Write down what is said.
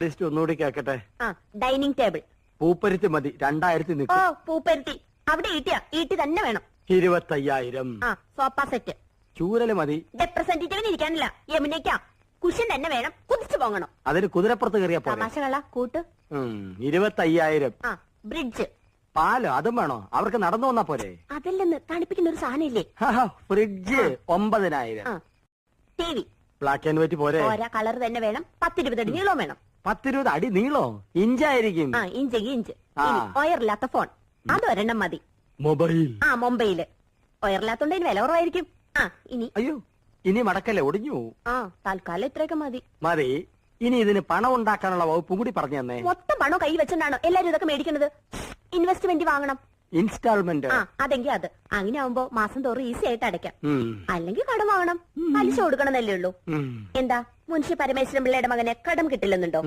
List ഒന്നുകൂടി കേക്കട്ടെ. Dining table പൂപ്പരുത്തി മതി, 2000 ഓ നിൽക്കും. പൂപ്പരുത്തി അവിടെ ഈട്ടി തന്നെ വേണം. 25,000. Sofa set. ചൂരല് മതി. റെപ്രസെന്റേറ്റീവിന് ഇരിക്കാനില്ല, യമുനയ്ക്കാ. കുഷൻ തന്നെ വേണം, കുതിച്ചു പോകണം. അതിന് കുതിരപ്പുറത്ത് കയറിയാ പോലെ. തമാശകള കൂട്ട്. 25,000. ബ്രിഡ്ജ്. പാലോ അതും വേണോ? അവർക്ക് നടന്നു വന്നാ പോരെ? അതല്ലെന്ന് തണുപ്പിക്കുന്ന ഒരു സാധനം ഇല്ലേ? Fridge 9,000. T V. Black and white പോരെ? ഓരോ കളർ തന്നെ വേണം. 10-20 അടി നീളവും വേണം. 10-20 അടി നീളോ? ഇഞ്ചായിരിക്കും. ഇഞ്ച്. ഒയറില്ലാത്ത ഫോൺ അതൊരെണ്ണം മതി. മൊബൈൽ. മൊബൈല് ഒയറില്ലാത്തോണ്ട് വില കുറവായിരിക്കും. ഇനി അയ്യോ, ഇനി മടക്കല്ലേ, ഒടിഞ്ഞു. തൽക്കാലം ഇത്രയൊക്കെ മതി. മതി. ഇനി ഇതിന് പണം ഉണ്ടാക്കാനുള്ള വകുപ്പും കൂടി പറഞ്ഞു തന്നെ. മൊത്തം പണം കൈ വെച്ചിട്ടാണോ എല്ലാരും ഇതൊക്കെ മേടിക്കുന്നത്? ഇൻവെസ്റ്റ്മെന്റ് വാങ്ങണം. ഇൻസ്റ്റാൾമെന്റ്. അതെങ്കിൽ അത് അങ്ങനെ ആവുമ്പോ മാസം തോറും ഈസി ആയിട്ട് അടയ്ക്കാം. അല്ലെങ്കിൽ കടം വാങ്ങണം, പലിശ കൊടുക്കണമെന്നല്ലേ ഉള്ളൂ. എന്താ മുൻഷി പരമേശ്വരൻ പിള്ളയുടെ മകനെ കടം കിട്ടില്ലെന്നുണ്ടോ?